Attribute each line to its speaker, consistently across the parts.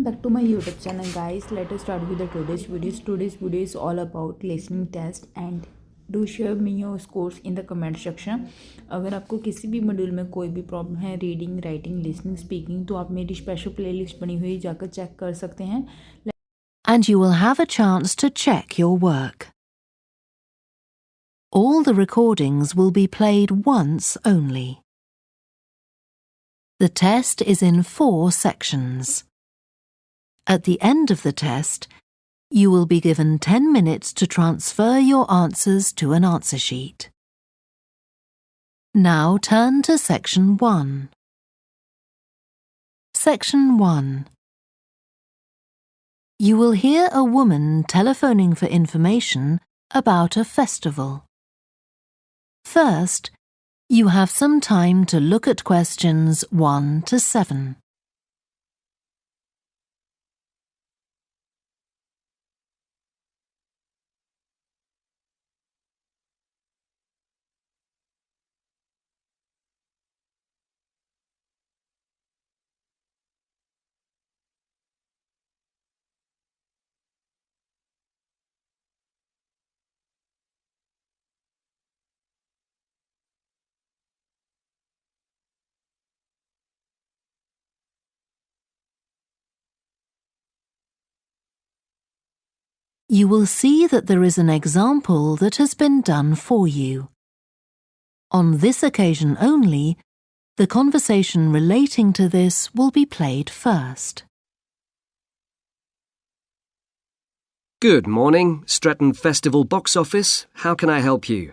Speaker 1: Welcome back to my YouTube channel, guys. Let us start with the today's video. Today's video is all about listening test and do share me your scores in the comment section. अगर आपको किसी भी module में कोई भी problem है reading, writing, listening, speaking, तो आप मेरी स्पेशल प्लेलिस्ट बनी हुई जाकर चेक कर सकते हैं.
Speaker 2: And you will have a chance to check your work. All the recordings will be played once only. The test is in 4 sections. At the end of the test, you will be given 10 minutes to transfer your answers to an answer sheet. Now turn to Section 1. Section 1. You will hear a woman telephoning for information about a festival. First, you have some time to look at questions 1 to 7. You will see that there is an example that has been done for you. On this occasion only, the conversation relating to this will be played first.
Speaker 3: Good morning, Stretton Festival box office. How can I help you?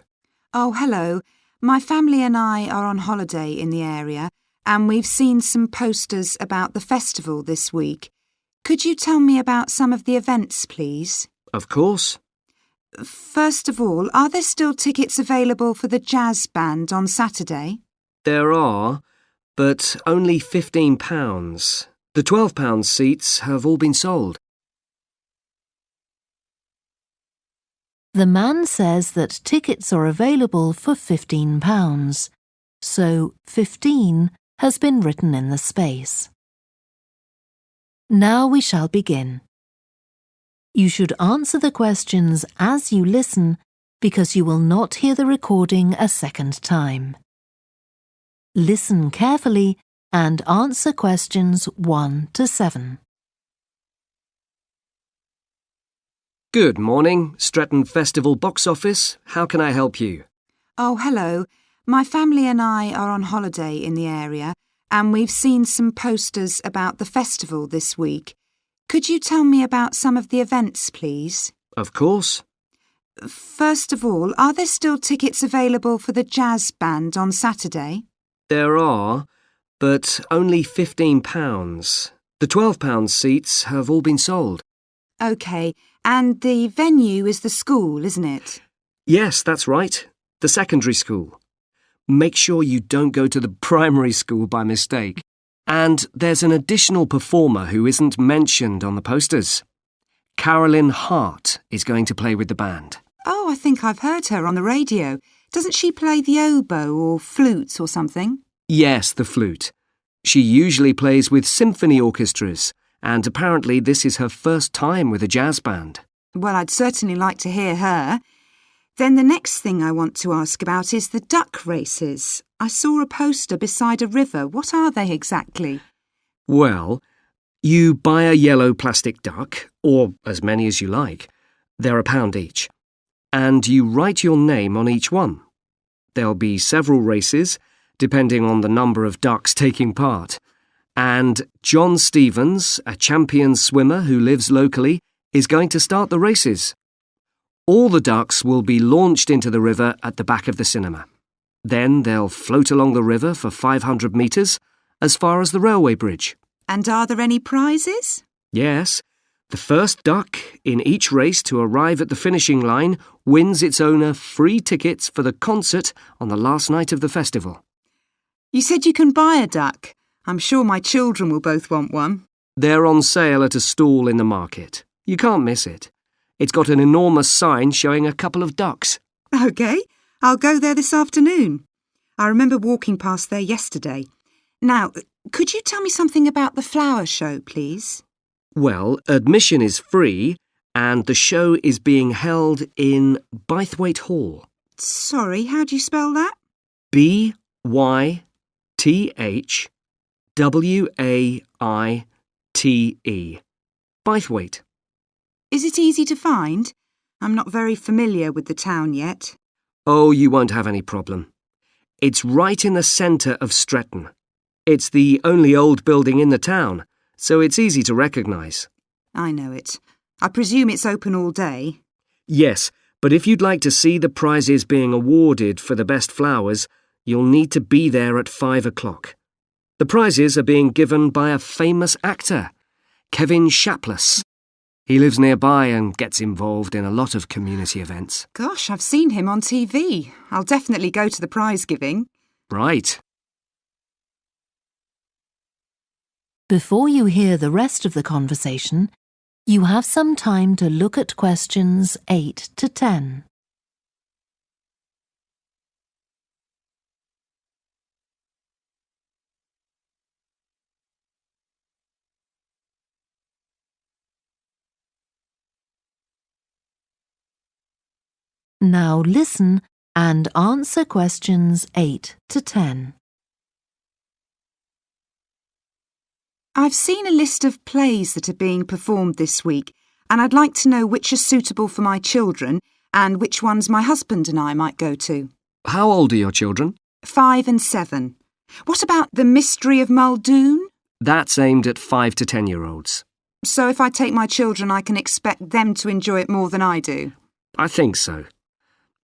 Speaker 4: Oh, hello. My family and I are on holiday in the area and we've seen some posters about the festival this week. Could you tell me about some of the events, please?
Speaker 3: Of course.
Speaker 4: First of all, are there still tickets available for the jazz band on Saturday?
Speaker 3: There are, but only £15. The £12 seats have all been sold.
Speaker 2: The man says that tickets are available for £15, so 15 has been written in the space. Now we shall begin. You should answer the questions as you listen because you will not hear the recording a second time. Listen carefully and answer questions 1 to 7.
Speaker 3: Good morning, Stretton Festival box office. How can I help you?
Speaker 4: Oh, hello. My family and I are on holiday in the area and we've seen some posters about the festival this week. Could you tell me about some of the events, please?
Speaker 3: Of course.
Speaker 4: First of all, are there still tickets available for the jazz band on Saturday?
Speaker 3: There are, but only £15. The £12 seats have all been sold.
Speaker 4: OK, and the venue is the school, isn't it?
Speaker 3: Yes, that's right. The secondary school. Make sure you don't go to the primary school by mistake. And there's an additional performer who isn't mentioned on the posters. Carolyn Hart is going to play with the band.
Speaker 4: Oh, I think I've heard her on the radio. Doesn't she play the oboe or flute or something?
Speaker 3: Yes, the flute. She usually plays with symphony orchestras, and apparently this is her first time with a jazz band.
Speaker 4: Well, I'd certainly like to hear her. Then the next thing I want to ask about is the duck races. I saw a poster beside a river. What are they exactly?
Speaker 3: Well, you buy a yellow plastic duck, or as many as you like. They're £1 each. And you write your name on each one. There'll be several races, depending on the number of ducks taking part. And John Stevens, a champion swimmer who lives locally, is going to start the races. All the ducks will be launched into the river at the back of the cinema. Then they'll float along the river for 500 metres, as far as the railway bridge.
Speaker 4: And are there any prizes?
Speaker 3: Yes. The first duck in each race to arrive at the finishing line wins its owner free tickets for the concert on the last night of the festival.
Speaker 4: You said you can buy a duck. I'm sure my children will both want one.
Speaker 3: They're on sale at a stall in the market. You can't miss it. It's got an enormous sign showing a couple of ducks.
Speaker 4: OK, I'll go there this afternoon. I remember walking past there yesterday. Now, could you tell me something about the flower show, please?
Speaker 3: Well, admission is free and the show is being held in Bythwaite Hall.
Speaker 4: Sorry, how do you spell that?
Speaker 3: Bythwaite. Bythwaite.
Speaker 4: Is it easy to find? I'm not very familiar with the town yet.
Speaker 3: Oh, you won't have any problem. It's right in the centre of Stretton. It's the only old building in the town, so it's easy to recognise.
Speaker 4: I know it. I presume it's open all day.
Speaker 3: Yes, but if you'd like to see the prizes being awarded for the best flowers, you'll need to be there at 5 o'clock. The prizes are being given by a famous actor, Kevin Shapless. He lives nearby and gets involved in a lot of community events.
Speaker 4: Gosh, I've seen him on TV. I'll definitely go to the prize giving.
Speaker 3: Right.
Speaker 2: Before you hear the rest of the conversation, you have some time to look at questions 8 to 10. Now listen and answer questions 8 to 10.
Speaker 4: I've seen a list of plays that are being performed this week, and I'd like to know which are suitable for my children and which ones my husband and I might go to.
Speaker 3: How old are your children?
Speaker 4: 5 and 7. What about The Mystery of Muldoon?
Speaker 3: That's aimed at 5 to 10-year-olds.
Speaker 4: So if I take my children, I can expect them to enjoy it more than I do?
Speaker 3: I think so.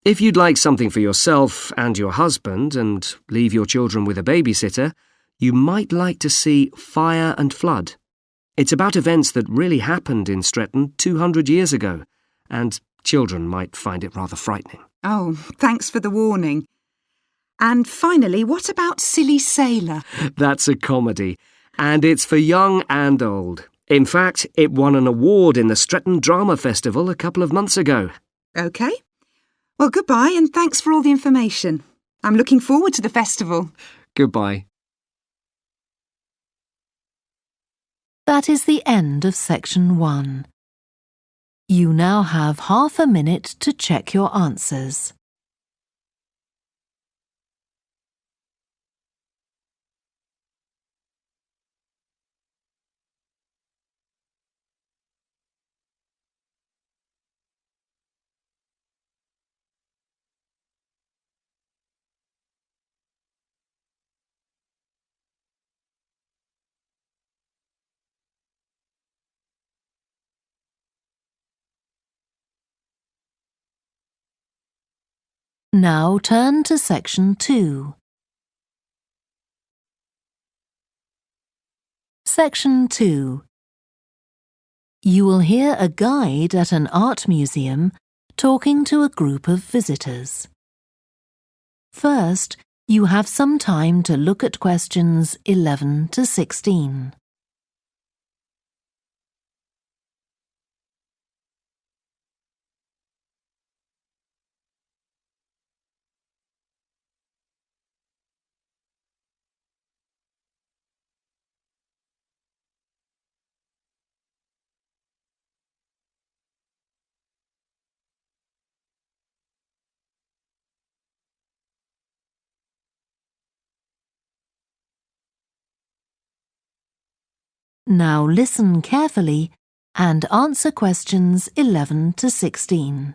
Speaker 3: If you'd like something for yourself and your husband and leave your children with a babysitter, you might like to see Fire and Flood. It's about events that really happened in Stretton 200 years ago, and children might find it rather frightening.
Speaker 4: Oh, thanks for the warning. And finally, what about Silly Sailor?
Speaker 3: That's a comedy, and it's for young and old. In fact, it won an award in the Stretton Drama Festival a couple of months ago.
Speaker 4: OK. Well, goodbye and thanks for all the information. I'm looking forward to the festival.
Speaker 3: Goodbye.
Speaker 2: That is the end of section 1. You now have half a minute to check your answers. Now turn to section 2. Section 2. You will hear a guide at an art museum talking to a group of visitors. First, you have some time to look at questions 11 to 16. Now listen carefully and answer questions 11 to 16.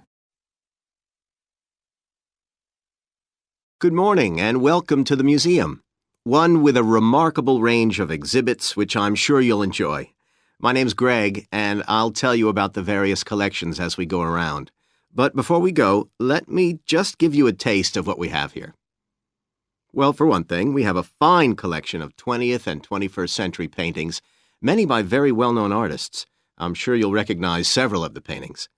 Speaker 5: Good morning and welcome to the museum, one with a remarkable range of exhibits which I'm sure you'll enjoy. My name's Greg and I'll tell you about the various collections as we go around. But before we go, let me just give you a taste of what we have here. Well, for one thing, we have a fine collection of 20th and 21st century paintings, many by very well-known artists. I'm sure you'll recognize several of the paintings.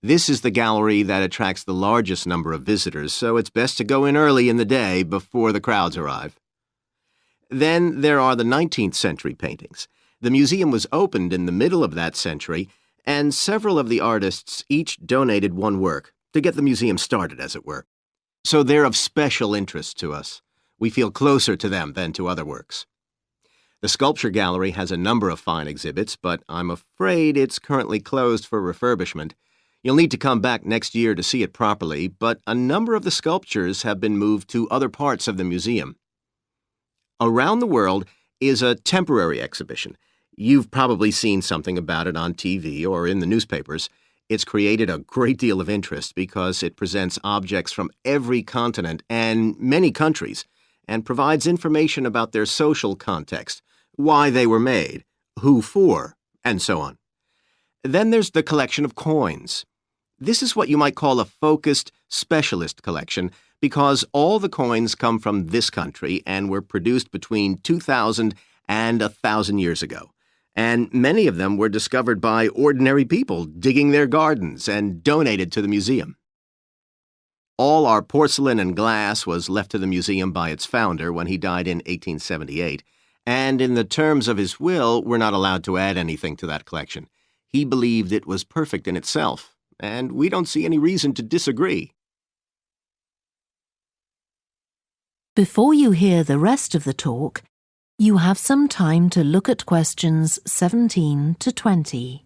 Speaker 5: This is the gallery that attracts the largest number of visitors, so it's best to go in early in the day before the crowds arrive. Then there are the 19th century paintings. The museum was opened in the middle of that century, and several of the artists each donated one work to get the museum started, as it were. So they're of special interest to us. We feel closer to them than to other works. The sculpture gallery has a number of fine exhibits, but I'm afraid it's currently closed for refurbishment. You'll need to come back next year to see it properly, but a number of the sculptures have been moved to other parts of the museum. Around the World is a temporary exhibition. You've probably seen something about it on TV or in the newspapers. It's created a great deal of interest because it presents objects from every continent and many countries and provides information about their social context, why they were made, who for, and so on. Then there's the collection of coins. This is what you might call a focused specialist collection because all the coins come from this country and were produced between 2,000 and 1,000 years ago. And many of them were discovered by ordinary people digging their gardens and donated to the museum. All our porcelain and glass was left to the museum by its founder when he died in 1878, and in the terms of his will, we're not allowed to add anything to that collection. He believed it was perfect in itself, and we don't see any reason to disagree.
Speaker 2: Before you hear the rest of the talk, you have some time to look at questions 17 to 20.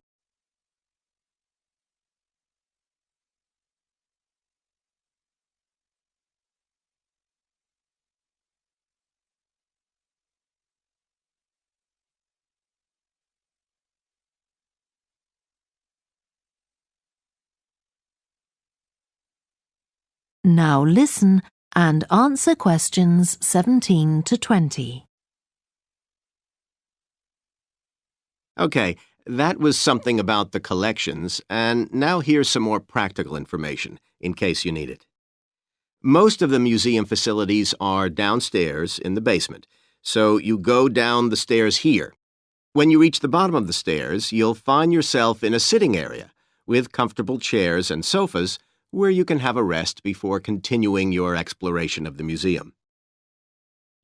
Speaker 2: Now listen and answer questions 17 to 20.
Speaker 5: Okay, that was something about the collections, and now here's some more practical information, in case you need it. Most of the museum facilities are downstairs in the basement, so you go down the stairs here. When you reach the bottom of the stairs, you'll find yourself in a sitting area with comfortable chairs and sofas where you can have a rest before continuing your exploration of the museum.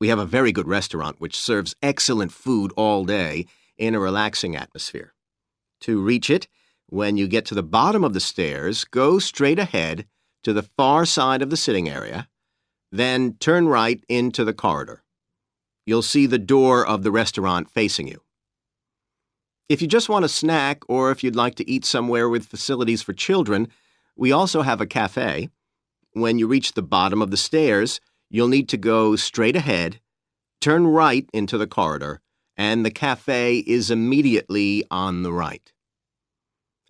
Speaker 5: We have a very good restaurant which serves excellent food all day in a relaxing atmosphere. To reach it, when you get to the bottom of the stairs, go straight ahead to the far side of the sitting area, then turn right into the corridor. You'll see the door of the restaurant facing you. If you just want a snack or if you'd like to eat somewhere with facilities for children, we also have a cafe. When you reach the bottom of the stairs, you'll need to go straight ahead, turn right into the corridor, and the cafe is immediately on the right.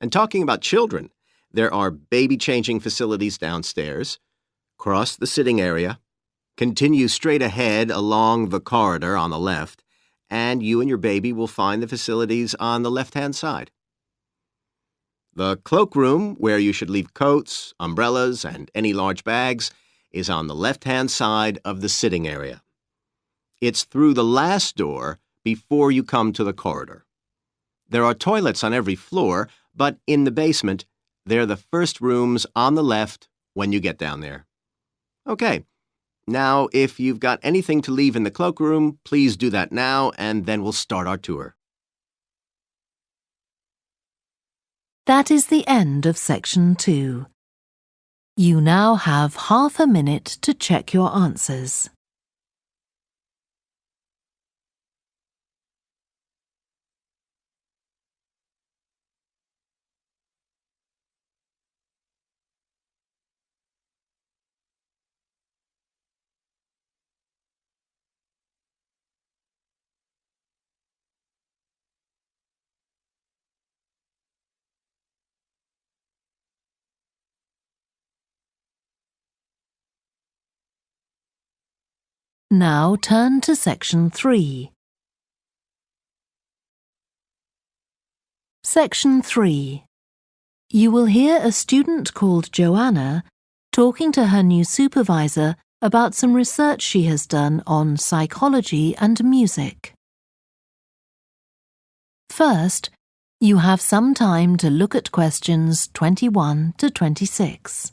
Speaker 5: And talking about children, there are baby-changing facilities downstairs. Cross the sitting area, continue straight ahead along the corridor on the left, and you and your baby will find the facilities on the left-hand side. The cloakroom, where you should leave coats, umbrellas, and any large bags, is on the left-hand side of the sitting area. It's through the last door before you come to the corridor. There are toilets on every floor, but in the basement, they're the first rooms on the left when you get down there. Okay, now if you've got anything to leave in the cloakroom, please do that now, and then we'll start our tour.
Speaker 2: That is the end of section 2. You now have half a minute to check your answers. Now turn to section 3. Section 3. You will hear a student called Joanna talking to her new supervisor about some research she has done on psychology and music. First, you have some time to look at questions 21 to 26.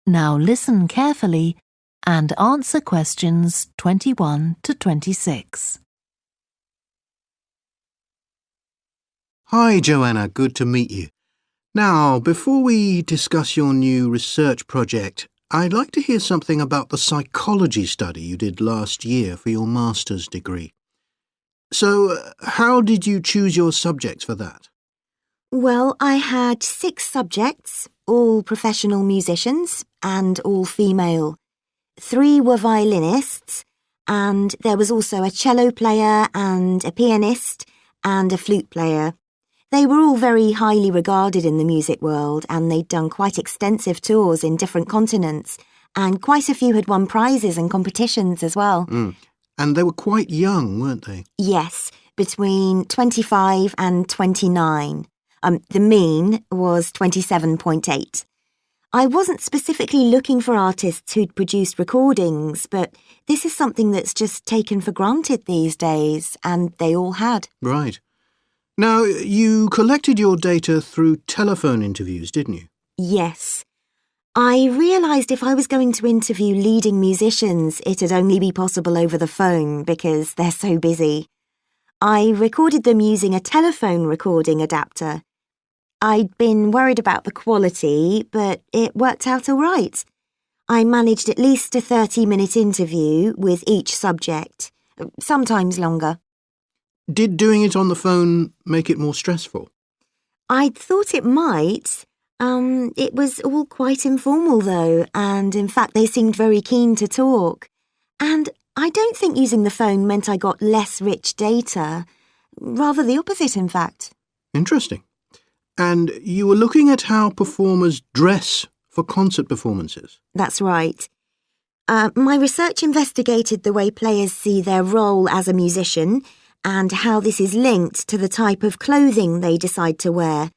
Speaker 2: Now listen carefully and answer questions 21 to 26.
Speaker 6: Hi, Joanna. Good to meet you. Now, before we discuss your new research project, I'd like to hear something about the psychology study you did last year for your master's degree. So, how did you choose your subjects for that?
Speaker 7: Well, I had 6 subjects, all professional musicians and all female. 3 were violinists, and there was also a cello player and a pianist and a flute player. They were all very highly regarded in the music world, and they'd done quite extensive tours in different continents, and quite a few had won prizes and competitions as well.
Speaker 6: And they were quite young, weren't they?
Speaker 7: Yes, between 25 and 29. The mean was 27.8. I wasn't specifically looking for artists who'd produced recordings, but this is something that's just taken for granted these days, and they all had.
Speaker 6: Right. Now, you collected your data through telephone interviews, didn't you?
Speaker 7: Yes. I realised if I was going to interview leading musicians, it'd only be possible over the phone because they're so busy. I recorded them using a telephone recording adapter. I'd been worried about the quality, but it worked out all right. I managed at least a 30-minute interview with each subject, sometimes longer.
Speaker 6: Did doing it on the phone make it more stressful?
Speaker 7: I'd thought it might. It was all quite informal, though, and in fact they seemed very keen to talk. And I don't think using the phone meant I got less rich data. Rather the opposite, in fact.
Speaker 6: Interesting. And you were looking at how performers dress for concert performances?
Speaker 7: That's right. My research investigated the way players see their role as a musician and how this is linked to the type of clothing they decide to wear.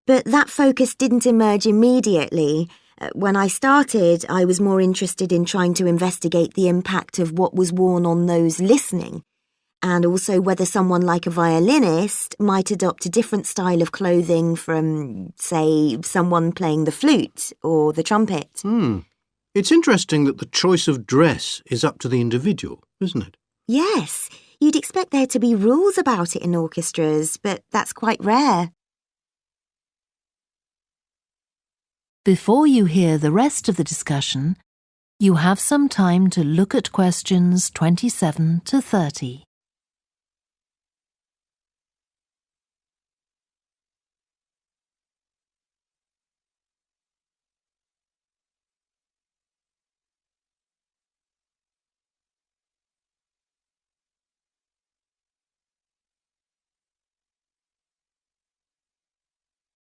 Speaker 7: But that focus didn't emerge immediately. When I started, I was more interested in trying to investigate the impact of what was worn on those listening, and also whether someone like a violinist might adopt a different style of clothing from, say, someone playing the flute or the trumpet.
Speaker 6: It's interesting that the choice of dress is up to the individual, isn't it?
Speaker 7: Yes, you'd expect there to be rules about it in orchestras, but that's quite rare.
Speaker 2: Before you hear the rest of the discussion, you have some time to look at questions 27 to 30.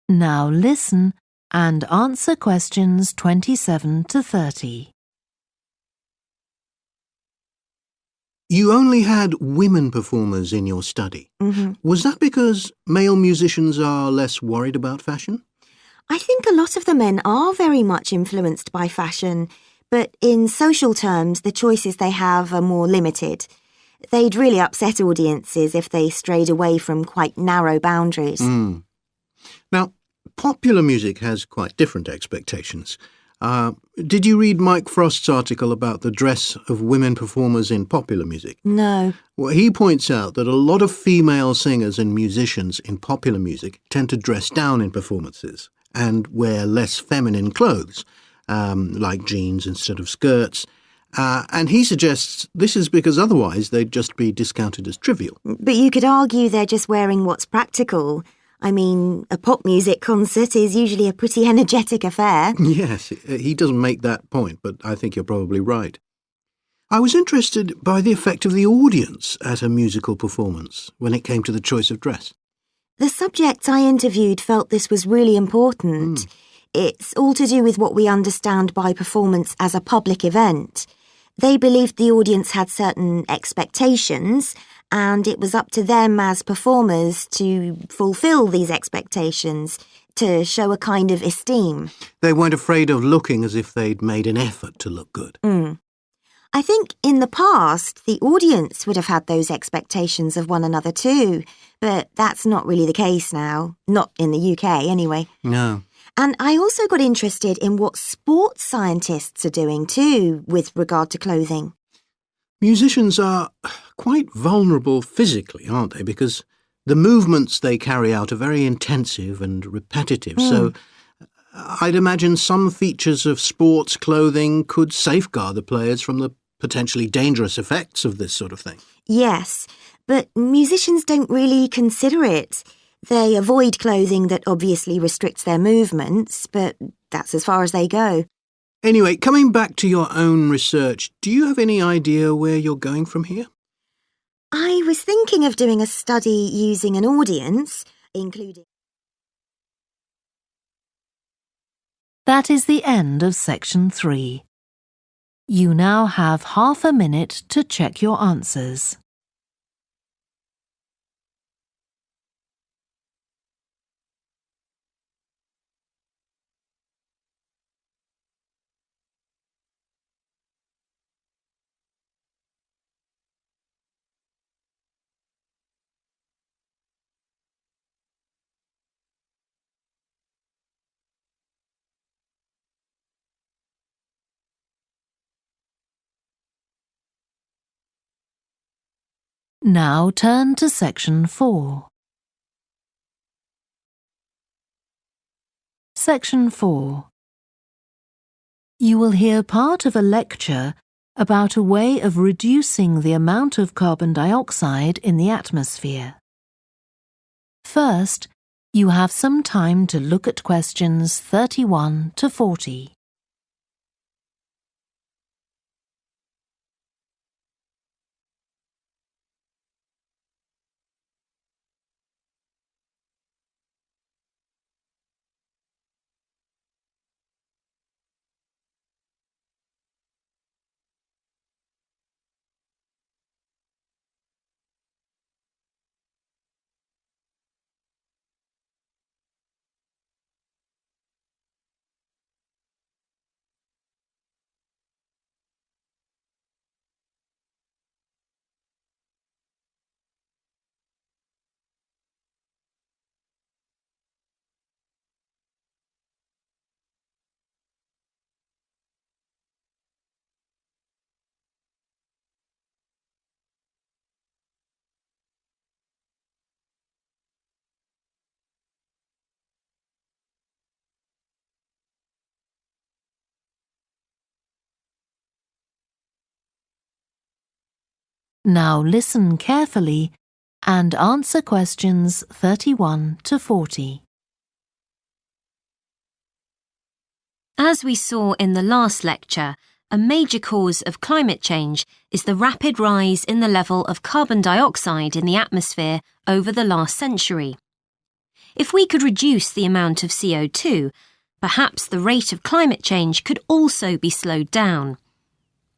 Speaker 2: Now listen and answer questions 27 to 30.
Speaker 6: You only had women performers in your study. Was that because male musicians are less worried about fashion?
Speaker 7: I think a lot of the men are very much influenced by fashion, but in social terms, the choices they have are more limited. They'd really upset audiences if they strayed away from quite narrow boundaries.
Speaker 6: Now, popular music has quite different expectations. Did you read Mike Frost's article about the dress of women performers in popular music?
Speaker 7: No.
Speaker 6: Well, he points out that a lot of female singers and musicians in popular music tend to dress down in performances and wear less feminine clothes, like jeans instead of skirts. And he suggests this is because otherwise they'd just be discounted as trivial.
Speaker 7: But you could argue they're just wearing what's practical. I mean, a pop music concert is usually a pretty energetic affair.
Speaker 6: Yes, he doesn't make that point, but I think you're probably right. I was interested by the effect of the audience at a musical performance when it came to the choice of dress.
Speaker 7: The subjects I interviewed felt this was really important. It's all to do with what we understand by performance as a public event. They believed the audience had certain expectations, and it was up to them as performers to fulfil these expectations, to show a kind of esteem.
Speaker 6: They weren't afraid of looking as if they'd made an effort to look good.
Speaker 7: I think in the past, the audience would have had those expectations of one another too, but that's not really the case now. Not in the UK, anyway.
Speaker 6: No.
Speaker 7: And I also got interested in what sports scientists are doing too with regard to clothing.
Speaker 6: Musicians are quite vulnerable physically, aren't they? Because the movements they carry out are very intensive and repetitive, so I'd imagine some features of sports clothing could safeguard the players from the potentially dangerous effects of this sort of thing.
Speaker 7: Yes, but musicians don't really consider it. They avoid clothing that obviously restricts their movements, but that's as far as they go.
Speaker 6: Anyway, coming back to your own research, do you have any idea where you're going from here?
Speaker 7: I was thinking of doing a study using an audience, including...
Speaker 2: That is the end of section 3. You now have half a minute to check your answers. Now turn to section 4. Section 4. You will hear part of a lecture about a way of reducing the amount of carbon dioxide in the atmosphere. First, you have some time to look at questions 31 to 40. Now listen carefully and answer questions 31 to 40.
Speaker 8: As we saw in the last lecture, a major cause of climate change is the rapid rise in the level of carbon dioxide in the atmosphere over the last century. If we could reduce the amount of CO2, perhaps the rate of climate change could also be slowed down.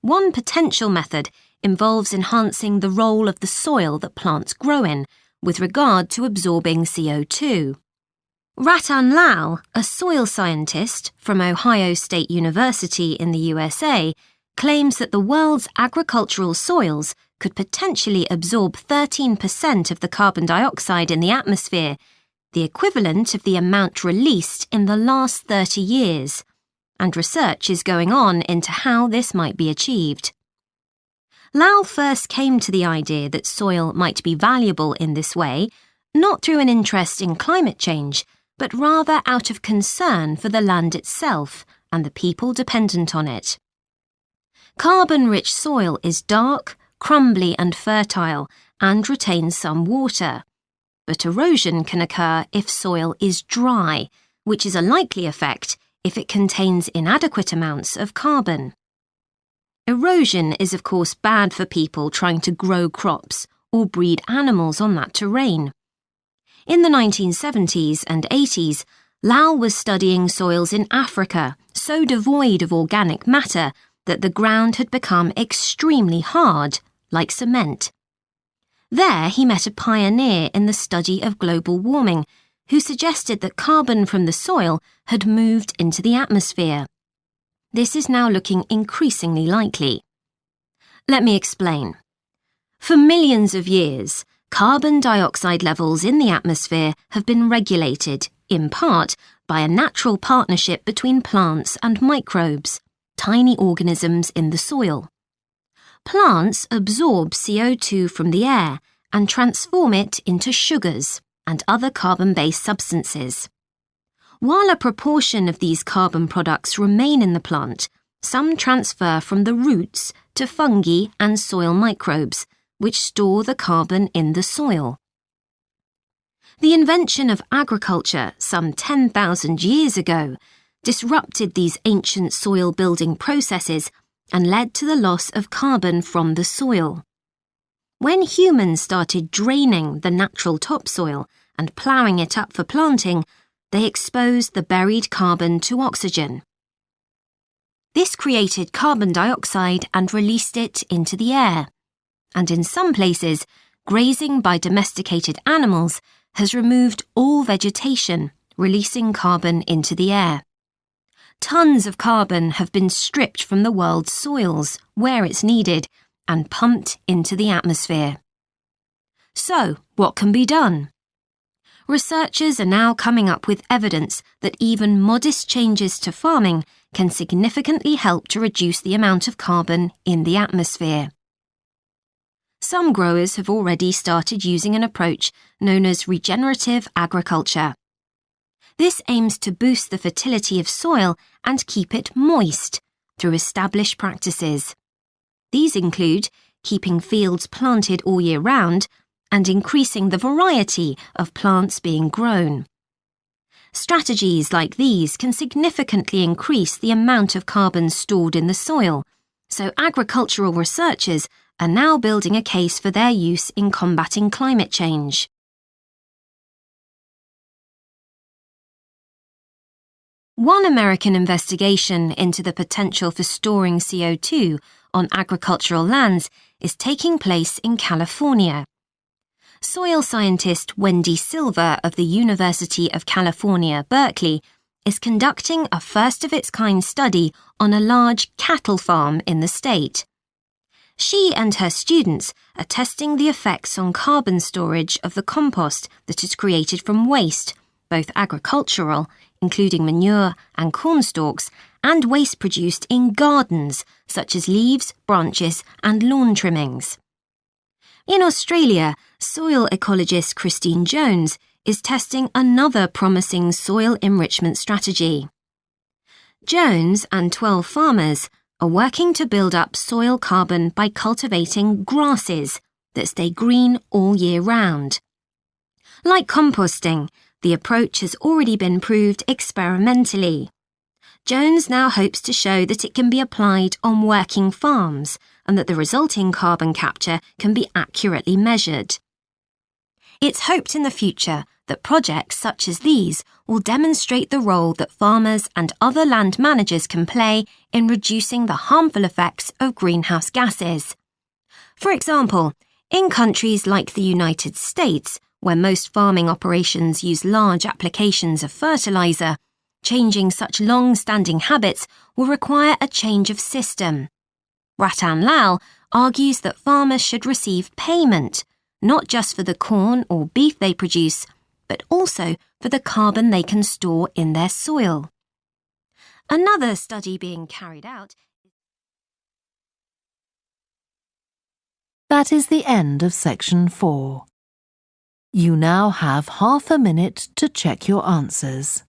Speaker 8: One potential method involves enhancing the role of the soil that plants grow in with regard to absorbing CO2. Ratan Lal, a soil scientist from Ohio State University in the USA, claims that the world's agricultural soils could potentially absorb 13% of the carbon dioxide in the atmosphere, the equivalent of the amount released in the last 30 years, and research is going on into how this might be achieved. Lal first came to the idea that soil might be valuable in this way, not through an interest in climate change, but rather out of concern for the land itself and the people dependent on it. Carbon-rich soil is dark, crumbly and fertile, and retains some water. But erosion can occur if soil is dry, which is a likely effect if it contains inadequate amounts of carbon. Erosion is of course bad for people trying to grow crops or breed animals on that terrain. In the 1970s and 80s, Lal was studying soils in Africa so devoid of organic matter that the ground had become extremely hard, like cement. There he met a pioneer in the study of global warming who suggested that carbon from the soil had moved into the atmosphere. This is now looking increasingly likely. Let me explain. For millions of years, carbon dioxide levels in the atmosphere have been regulated in part, by a natural partnership between plants and microbes, tiny organisms in the soil. Plants absorb CO2 from the air and transform it into sugars and other carbon-based substances. While a proportion of these carbon products remain in the plant, some transfer from the roots to fungi and soil microbes, which store the carbon in the soil. The invention of agriculture some 10,000 years ago disrupted these ancient soil-building processes and led to the loss of carbon from the soil. When humans started draining the natural topsoil and ploughing it up for planting, they exposed the buried carbon to oxygen. This created carbon dioxide and released it into the air. And in some places, grazing by domesticated animals has removed all vegetation, releasing carbon into the air. Tons of carbon have been stripped from the world's soils, where it's needed, and pumped into the atmosphere. So, what can be done? Researchers are now coming up with evidence that even modest changes to farming can significantly help to reduce the amount of carbon in the atmosphere. Some growers have already started using an approach known as regenerative agriculture. This aims to boost the fertility of soil and keep it moist through established practices. These include keeping fields planted all year round and increasing the variety of plants being grown. Strategies like these can significantly increase the amount of carbon stored in the soil, so agricultural researchers are now building a case for their use in combating climate change. One American investigation into the potential for storing CO2 on agricultural lands is taking place in California. Soil scientist Wendy Silver of the University of California, Berkeley, is conducting a first-of-its-kind study on a large cattle farm in the state. She and her students are testing the effects on carbon storage of the compost that is created from waste, both agricultural, including manure and corn stalks, and waste produced in gardens, such as leaves, branches, and lawn trimmings. In Australia, soil ecologist Christine Jones is testing another promising soil enrichment strategy. Jones and 12 farmers are working to build up soil carbon by cultivating grasses that stay green all year round. Like composting, the approach has already been proved experimentally. Jones now hopes to show that it can be applied on working farms and that the resulting carbon capture can be accurately measured. It's hoped in the future that projects such as these will demonstrate the role that farmers and other land managers can play in reducing the harmful effects of greenhouse gases. For example, in countries like the United States, where most farming operations use large applications of fertilizer, changing such long-standing habits will require a change of system. Ratan Lal argues that farmers should receive payment, not just for the corn or beef they produce, but also for the carbon they can store in their soil. Another study being carried out.
Speaker 2: That is the end of section 4. You now have half a minute to check your answers.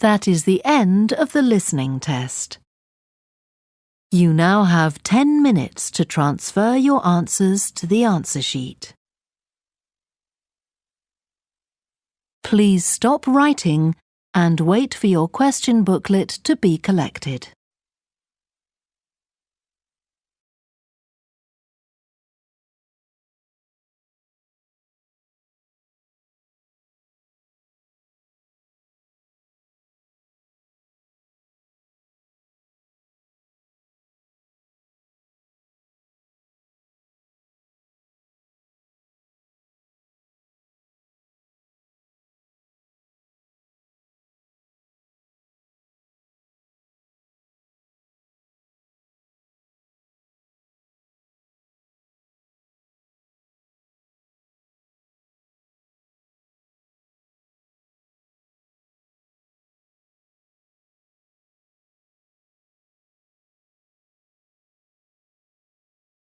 Speaker 2: That is the end of the listening test. You now have 10 minutes to transfer your answers to the answer sheet. Please stop writing and wait for your question booklet to be collected.